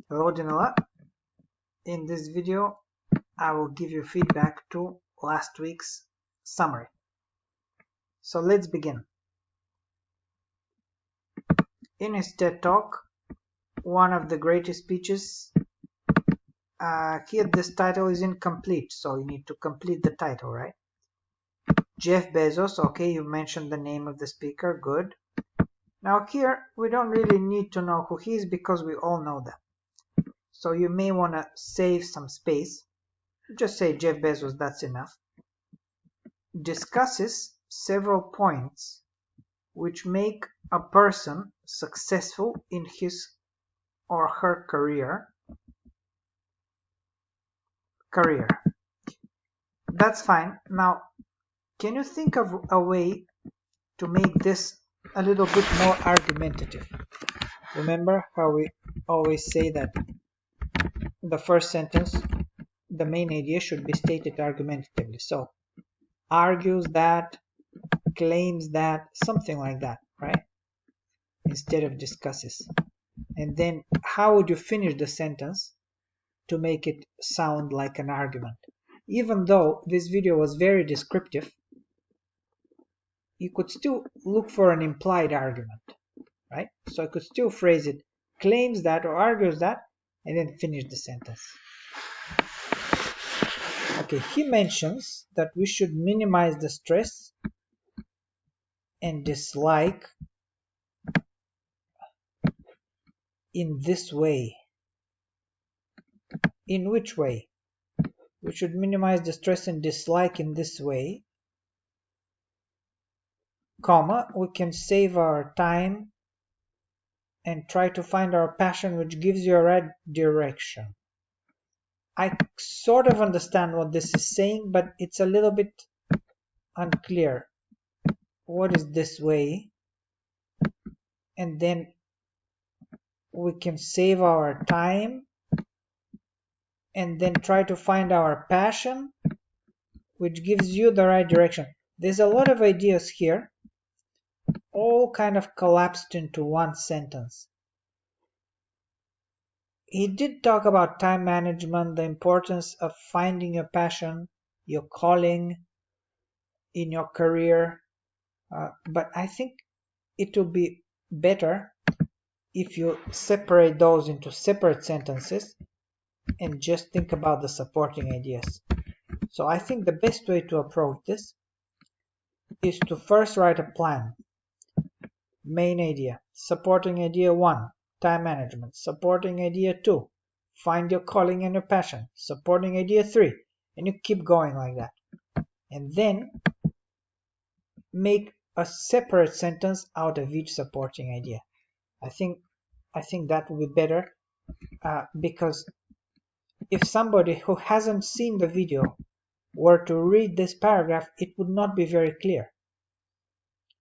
Hello Janela. In this video I will give you feedback to last week's summary. So let's begin. In his TED Talk, one of the greatest speeches, here this title is incomplete, so you need to complete the title, right? Jeff Bezos, okay, you mentioned the name of the speaker, good. Now here we don't really need to know who he is because we all know that. So you may want to save some space. Just say Jeff Bezos, that's enough. Discusses several points which make a person successful in his or her career. That's fine. Now, can you think of a way to make this a little bit more argumentative? Remember how we always say that the first sentence, the main idea should be stated argumentatively. So, argues that, claims that, something like that, right? Instead of discusses. And then how would you finish the sentence to make it sound like an argument? Even though this video was very descriptive, you could still look for an implied argument, right? So I could still phrase it, claims that or argues that, and then finish the sentence. Okay, he mentions that we should minimize the stress and dislike in this way. In which way? We should minimize the stress and dislike in this way, comma, we can save our time and try to find our passion which gives you a right direction. I sort of understand what this is saying, but it's a little bit unclear. What is this way? And then we can save our time and then try to find our passion which gives you the right direction. There's a lot of ideas here, all kind of collapsed into one sentence. He did talk about time management, the importance of finding your passion, your calling in your career, but I think it will be better if you separate those into separate sentences and just think about the supporting ideas. So I think the best way to approach this is to first write a plan. Main idea, supporting idea 1, time management, supporting idea 2, find your calling and your passion, supporting idea 3, and you keep going like that. And then make a separate sentence out of each supporting idea. I think that would be better, because if somebody who hasn't seen the video were to read this paragraph, it would not be very clear,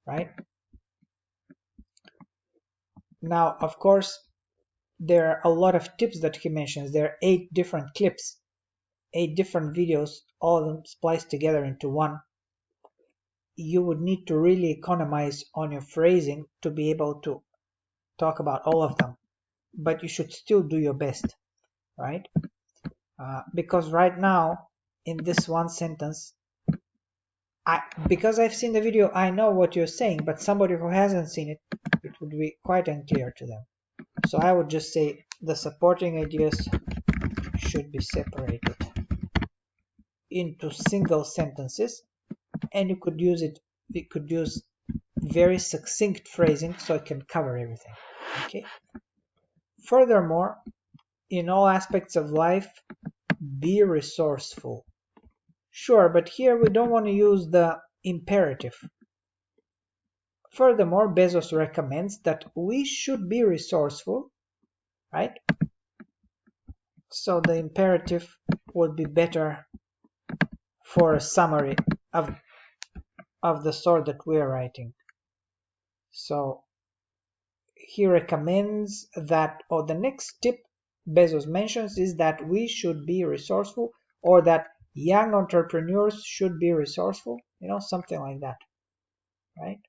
right? Now, of course, there are a lot of tips that he mentions. There are 8 different clips, 8 different videos, all of them spliced together into one. You would need to really economize on your phrasing to be able to talk about all of them, but you should still do your best, right? Because right now in this one sentence, because I've seen the video, I know what you're saying, but somebody who hasn't seen it, it would be quite unclear to them. So I would just say the supporting ideas should be separated into single sentences, and you could use very succinct phrasing so it can cover everything. Okay. Furthermore, in all aspects of life, be resourceful. Sure, but here we don't want to use the imperative. Furthermore, Bezos recommends that we should be resourceful, right? So the imperative would be better for a summary of the sort that we're writing. So he recommends that, or the next tip Bezos mentions is that we should be resourceful, or that young entrepreneurs should be resourceful, something like that, right?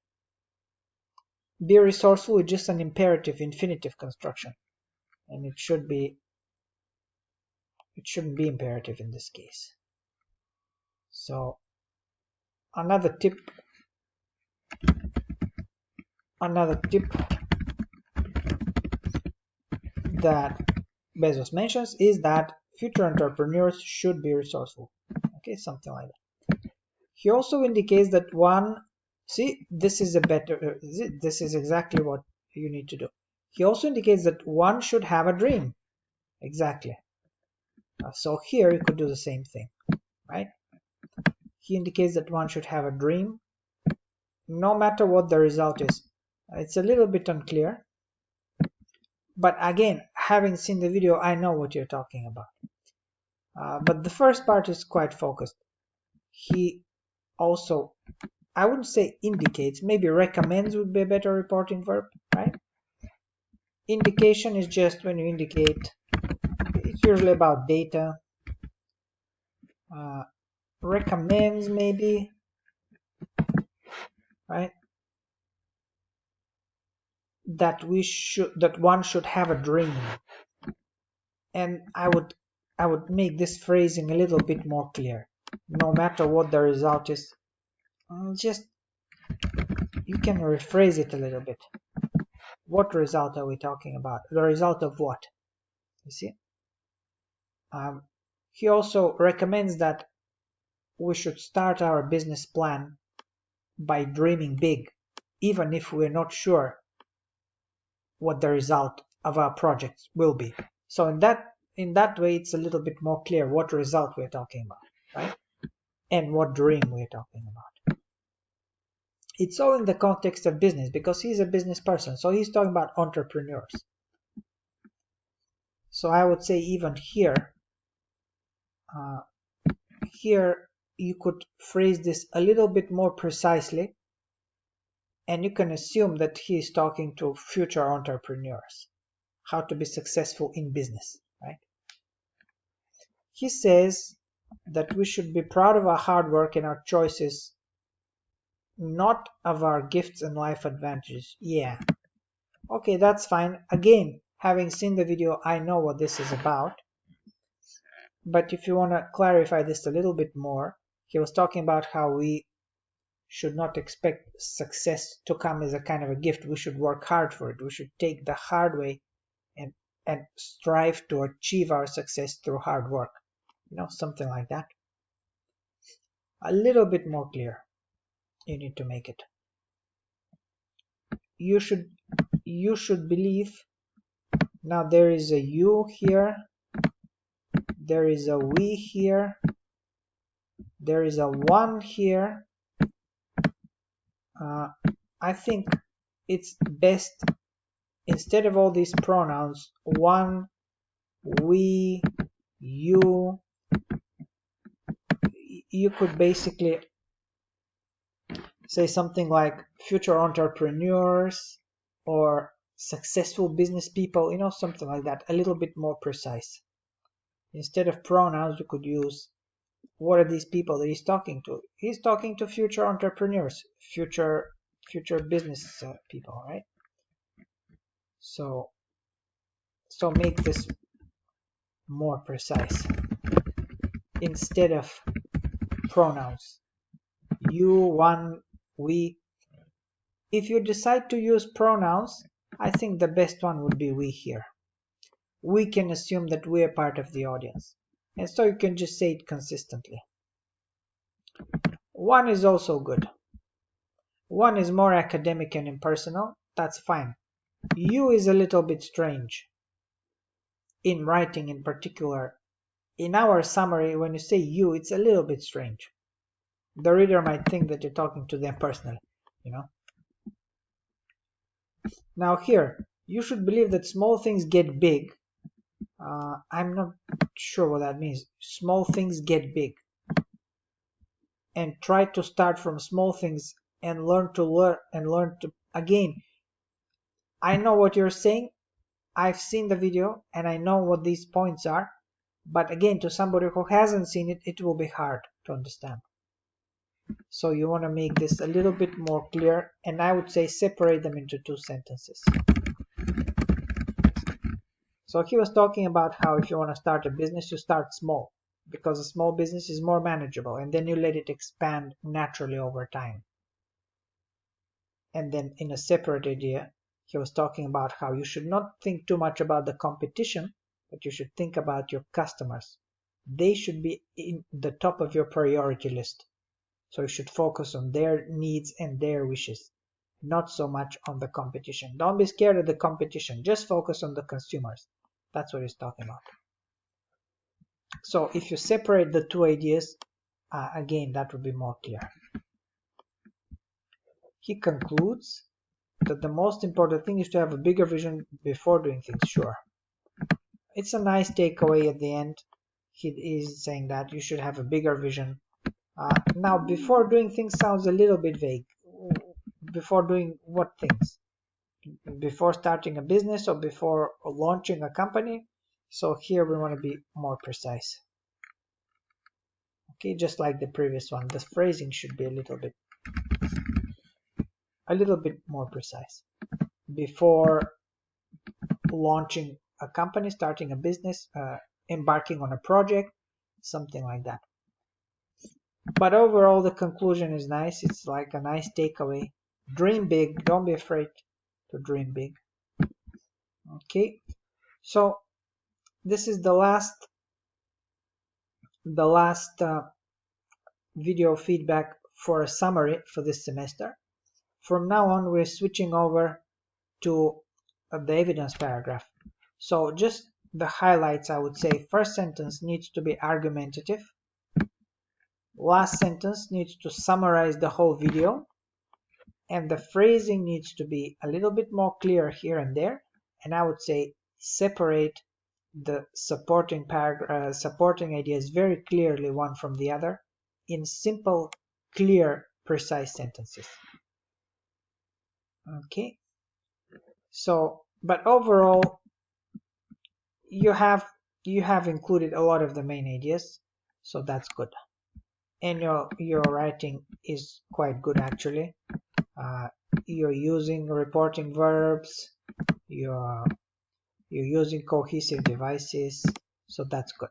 Be resourceful is just an imperative infinitive construction, and it should be It shouldn't be imperative in this case. So another tip that Bezos mentions is that future entrepreneurs should be resourceful. Okay, something like that. He also indicates that this is exactly what you need to do. He also indicates that one should have a dream. Exactly. So here you could do the same thing, right? He indicates that one should have a dream, no matter what the result is. It's a little bit unclear, but again, having seen the video, I know what you're talking about. But the first part is quite focused. He also, I wouldn't say indicates, maybe recommends would be a better reporting verb, right? Indication is just when you indicate, it's usually about data. Recommends maybe, right? That one should have a dream. And I would make this phrasing a little bit more clear. No matter what the result is, just you can rephrase it a little bit. What result are we talking about? The result of what? You see? He also recommends that we should start our business plan by dreaming big, even if we're not sure what the result of our projects will be. So in that way, it's a little bit more clear what result we're talking about, right? And what dream we're talking about. It's all in the context of business because he's a business person, so he's talking about entrepreneurs. So I would say even here you could phrase this a little bit more precisely, and you can assume that he is talking to future entrepreneurs, how to be successful in business, right? He says that we should be proud of our hard work and our choices, not of our gifts and life advantages. Yeah, okay, that's fine. Again, having seen the video, I know what this is about. But if you want to clarify this a little bit more, he was talking about how we should not expect success to come as a kind of a gift. We should work hard for it. We should take the hard way and strive to achieve our success through hard work. Something like that. A little bit more clear. You need to make it. You should believe. Now there is a you here. There is a we here. There is a one here. I think it's best, instead of all these pronouns, one, we, you could basically say something like future entrepreneurs or successful business people, something like that, a little bit more precise. Instead of pronouns, you could use, what are these people that he's talking to? He's talking to future entrepreneurs, future business people, right? So make this more precise. Instead of pronouns, you, one, we. If you decide to use pronouns, I think the best one would be we here. We can assume that we are part of the audience, and so you can just say it consistently. One is also good. One is more academic and impersonal. That's fine. You is a little bit strange. In writing in particular, in our summary, when you say you, it's a little bit strange. The reader might think that you're talking to them personally, Now here, you should believe that small things get big. I'm not sure what that means. Small things get big. And try to start from small things and learn to again. I know what you're saying. I've seen the video and I know what these points are. But again, to somebody who hasn't seen it, it will be hard to understand. So you want to make this a little bit more clear, and I would say separate them into two sentences. So he was talking about how if you want to start a business, you start small, because a small business is more manageable, and then you let it expand naturally over time. And then in a separate idea, he was talking about how you should not think too much about the competition, but you should think about your customers. They should be in the top of your priority list. So you should focus on their needs and their wishes, not so much on the competition. Don't be scared of the competition. Just focus on the consumers. That's what he's talking about. So if you separate the two ideas, again, that would be more clear. He concludes that the most important thing is to have a bigger vision before doing things. Sure. It's a nice takeaway at the end. He is saying that you should have a bigger vision. Now, before doing things sounds a little bit vague. Before doing what things? Before starting a business or before launching a company? So here we want to be more precise. Okay, just like the previous one, the phrasing should be a little bit more precise. Before launching a company, starting a business, embarking on a project, something like that. But overall, the conclusion is nice. It's like a nice takeaway. Dream big. Don't be afraid to dream big. Okay, so this is the last video feedback for a summary for this semester. From now on, we're switching over to the evidence paragraph. So just the highlights, I would say. First sentence needs to be argumentative. Last sentence needs to summarize the whole video. And the phrasing needs to be a little bit more clear here and there. And I would say separate the supporting ideas very clearly one from the other in simple, clear, precise sentences. Okay. So, but overall, you have included a lot of the main ideas, so that's good. And your writing is quite good actually. You're using reporting verbs. You're using cohesive devices, so that's good.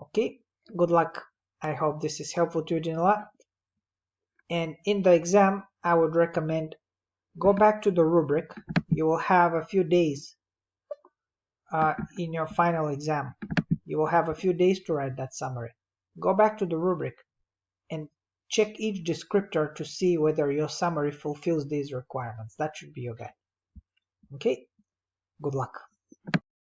Okay, good luck. I hope this is helpful to you, Dinala. And in the exam, I would recommend go back to the rubric. You will have a few days in your final exam. You will have a few days to write that summary. Go back to the rubric and check each descriptor to see whether your summary fulfills these requirements. That should be your guide. Okay, good luck.